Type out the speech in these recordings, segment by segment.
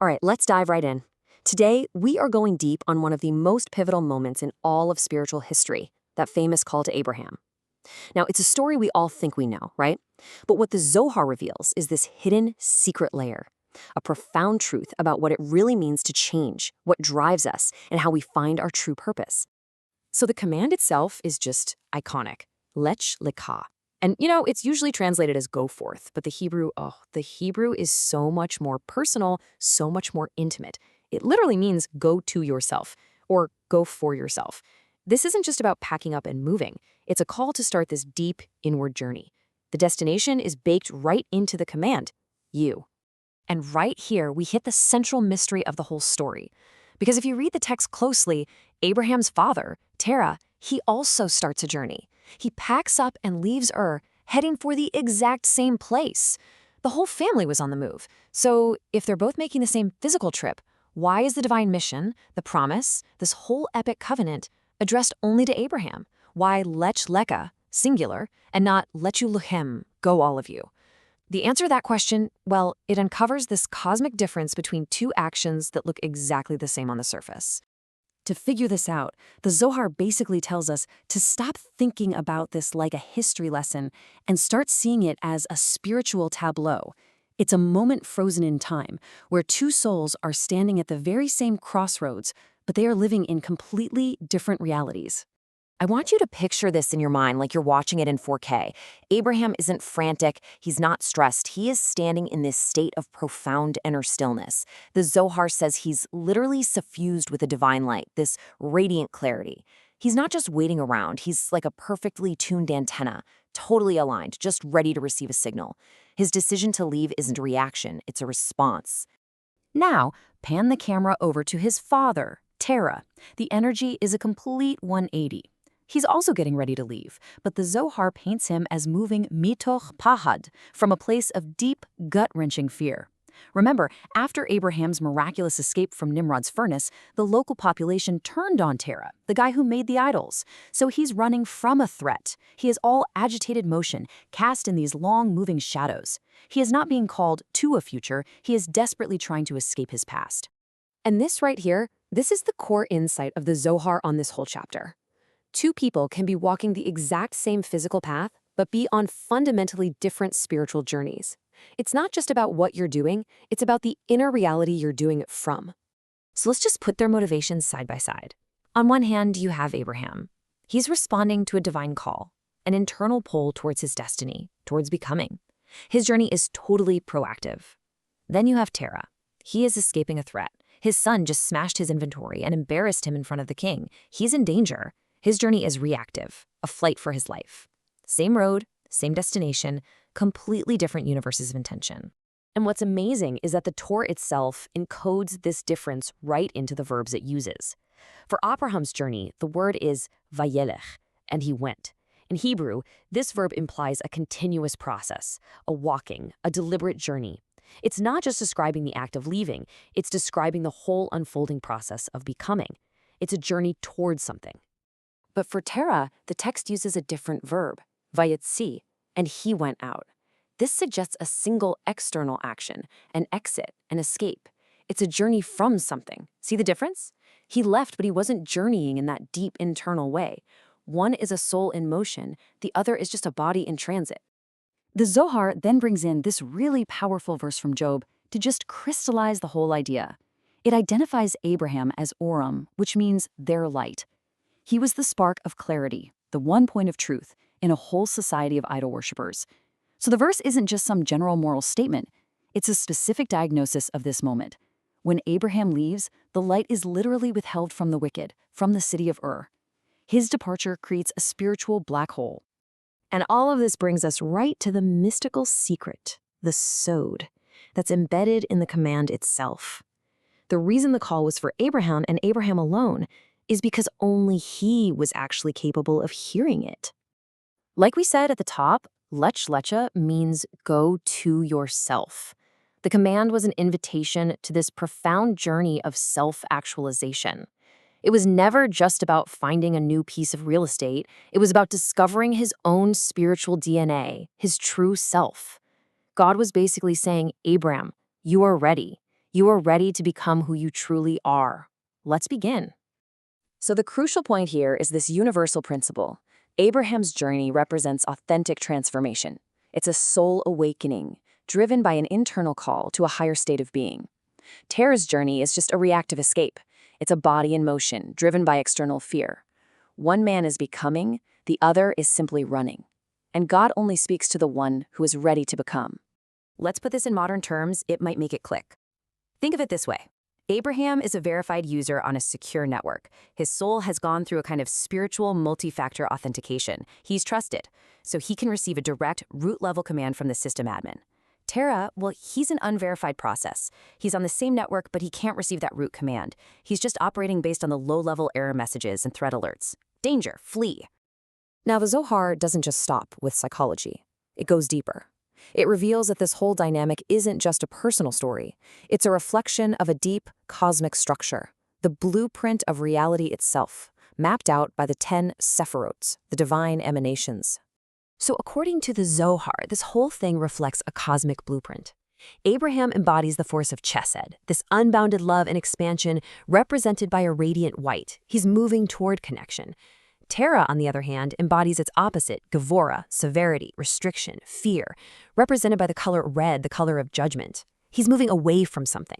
All right, let's dive right in. Today, we are going deep on one of the most pivotal moments in all of spiritual history, that famous call to Abraham. Now, it's a story we all think we know, right? But what the Zohar reveals is this hidden, secret layer, a profound truth about what it really means to change, what drives us, and how we find our true purpose. So the command itself is just iconic. Lech Lecha. And it's usually translated as go forth, but the Hebrew is so much more personal, so much more intimate. It literally means go to yourself or go for yourself. This isn't just about packing up and moving. It's a call to start this deep inward journey. The destination is baked right into the command, you. And right here, we hit the central mystery of the whole story. Because if you read the text closely, Abraham's father, Terah, he also starts a journey. He packs up and leaves heading for the exact same place. The whole family was on the move. So if they're both making the same physical trip, why is the divine mission, the promise, this whole epic covenant, addressed only to Abraham? Why Lech Lecha, singular, and not Lechu Lechem, go all of you? The answer to that question, well, it uncovers this cosmic difference between two actions that look exactly the same on the surface. To figure this out, the Zohar basically tells us to stop thinking about this like a history lesson and start seeing it as a spiritual tableau. It's a moment frozen in time, where two souls are standing at the very same crossroads, but they are living in completely different realities. I want you to picture this in your mind like you're watching it in 4K. Abraham isn't frantic, he's not stressed. He is standing in this state of profound inner stillness. The Zohar says he's literally suffused with a divine light, this radiant clarity. He's not just waiting around, he's like a perfectly tuned antenna, totally aligned, just ready to receive a signal. His decision to leave isn't a reaction, it's a response. Now, pan the camera over to his father, Terah. The energy is a complete 180. He's also getting ready to leave, but the Zohar paints him as moving mitoch pahad, from a place of deep, gut-wrenching fear. Remember, after Abraham's miraculous escape from Nimrod's furnace, the local population turned on Terah, the guy who made the idols. So he's running from a threat. He is all agitated motion, cast in these long-moving shadows. He is not being called to a future, he is desperately trying to escape his past. And this right here, this is the core insight of the Zohar on this whole chapter. Two people can be walking the exact same physical path, but be on fundamentally different spiritual journeys. It's not just about what you're doing, it's about the inner reality you're doing it from. So let's just put their motivations side by side. On one hand, you have Abraham. He's responding to a divine call, an internal pull towards his destiny, towards becoming. His journey is totally proactive. Then you have Terah. He is escaping a threat. His son just smashed his inventory and embarrassed him in front of the king. He's in danger. His journey is reactive, a flight for his life. Same road, same destination, completely different universes of intention. And what's amazing is that the Torah itself encodes this difference right into the verbs it uses. For Abraham's journey, the word is vayelech, and he went. In Hebrew, this verb implies a continuous process, a walking, a deliberate journey. It's not just describing the act of leaving, it's describing the whole unfolding process of becoming. It's a journey towards something. But for Terah, the text uses a different verb, vayetzi, and he went out. This suggests a single external action, an exit, an escape. It's a journey from something. See the difference? He left, but he wasn't journeying in that deep internal way. One is a soul in motion, the other is just a body in transit. The Zohar then brings in this really powerful verse from Job to just crystallize the whole idea. It identifies Abraham as Oram, which means their light. He was the spark of clarity, the one point of truth, in a whole society of idol worshippers. So the verse isn't just some general moral statement, it's a specific diagnosis of this moment. When Abraham leaves, the light is literally withheld from the wicked, from the city of His departure creates a spiritual black hole. And all of this brings us right to the mystical secret, the sod, that's embedded in the command itself. The reason the call was for Abraham and Abraham alone is because only he was actually capable of hearing it. Like we said at the top, Lech Lecha means go to yourself. The command was an invitation to this profound journey of self-actualization. It was never just about finding a new piece of real estate. It was about discovering his own spiritual DNA, his true self. God was basically saying, Abram, you are ready. You are ready to become who you truly are. Let's begin. So the crucial point here is this universal principle. Abraham's journey represents authentic transformation. It's a soul awakening, driven by an internal call to a higher state of being. Terah's journey is just a reactive escape. It's a body in motion, driven by external fear. One man is becoming, the other is simply running. And God only speaks to the one who is ready to become. Let's put this in modern terms, it might make it click. Think of it this way. Abraham is a verified user on a secure network. His soul has gone through a kind of spiritual multi-factor authentication. He's trusted, so he can receive a direct root-level command from the system admin. Terah, well, he's an unverified process. He's on the same network, but he can't receive that root command. He's just operating based on the low-level error messages and threat alerts. Danger, flee. Now, the Zohar doesn't just stop with psychology. It goes deeper. It reveals that this whole dynamic isn't just a personal story. It's a reflection of a deep cosmic structure, the blueprint of reality itself, mapped out by the 10 Sephirots, the divine emanations. So according to the Zohar, this whole thing reflects a cosmic blueprint. Abraham embodies the force of Chesed, this unbounded love and expansion represented by a radiant white. He's moving toward connection. Terah, on the other hand, embodies its opposite, Gevurah, severity, restriction, fear, represented by the color red, the color of judgment. He's moving away from something.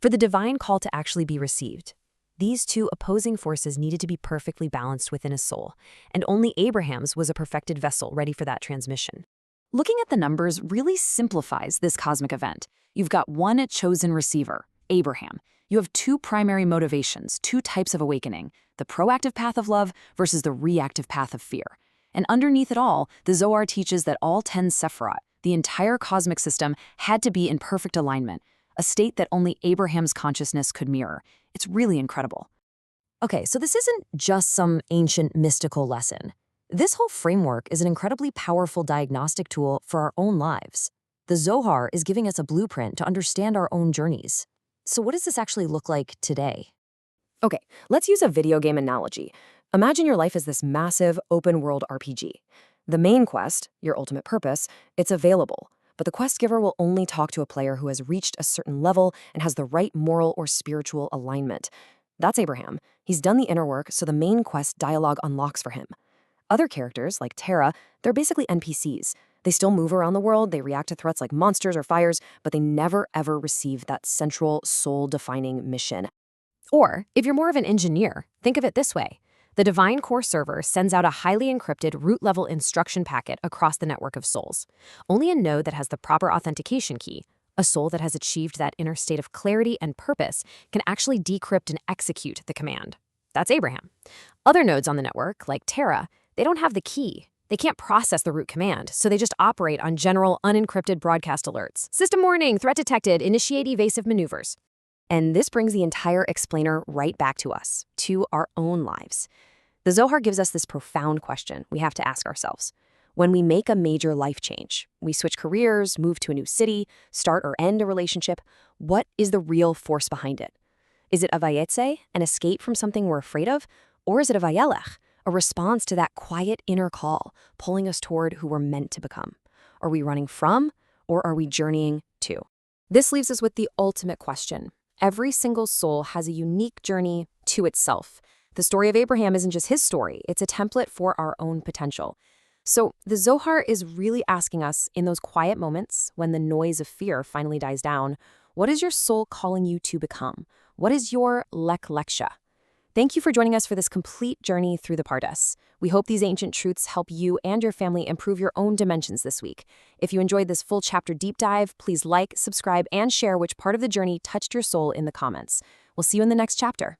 For the divine call to actually be received, these two opposing forces needed to be perfectly balanced within a soul, and only Abraham's was a perfected vessel ready for that transmission. Looking at the numbers really simplifies this cosmic event. You've got one chosen receiver, Abraham. You have two primary motivations, two types of awakening, the proactive path of love versus the reactive path of fear. And underneath it all, the Zohar teaches that all 10 Sephirot, the entire cosmic system, had to be in perfect alignment, a state that only Abraham's consciousness could mirror. It's really incredible. Okay, so this isn't just some ancient mystical lesson. This whole framework is an incredibly powerful diagnostic tool for our own lives. The Zohar is giving us a blueprint to understand our own journeys. So what does this actually look like today? Okay, let's use a video game analogy. Imagine your life as this massive open-world RPG. The main quest, your ultimate purpose, it's available, but the quest giver will only talk to a player who has reached a certain level and has the right moral or spiritual alignment. That's Abraham. He's done the inner work, so the main quest dialogue unlocks for him. Other characters, like Terah, they're basically NPCs. They still move around the world, they react to threats like monsters or fires, but they never ever receive that central soul-defining mission. Or, if you're more of an engineer, think of it this way. The Divine Core server sends out a highly encrypted root-level instruction packet across the network of souls. Only a node that has the proper authentication key, a soul that has achieved that inner state of clarity and purpose, can actually decrypt and execute the command. That's Abraham. Other nodes on the network, like Terah, they don't have the key. They can't process the root command, so they just operate on general, unencrypted broadcast alerts. System warning, threat detected, initiate evasive maneuvers. And this brings the entire explainer right back to us, to our own lives. The Zohar gives us this profound question we have to ask ourselves. When we make a major life change, we switch careers, move to a new city, start or end a relationship, what is the real force behind it? Is it a vayetze, an escape from something we're afraid of? Or is it a vayelech, a response to that quiet inner call, pulling us toward who we're meant to become? Are we running from, or are we journeying to? This leaves us with the ultimate question. Every single soul has a unique journey to itself. The story of Abraham isn't just his story, it's a template for our own potential. So the Zohar is really asking us, in those quiet moments when the noise of fear finally dies down, what is your soul calling you to become? What is your Lech Lecha? Thank you for joining us for this complete journey through the Pardes. We hope these ancient truths help you and your family improve your own dimensions this week. If you enjoyed this full chapter deep dive, please like, subscribe, and share which part of the journey touched your soul in the comments. We'll see you in the next chapter.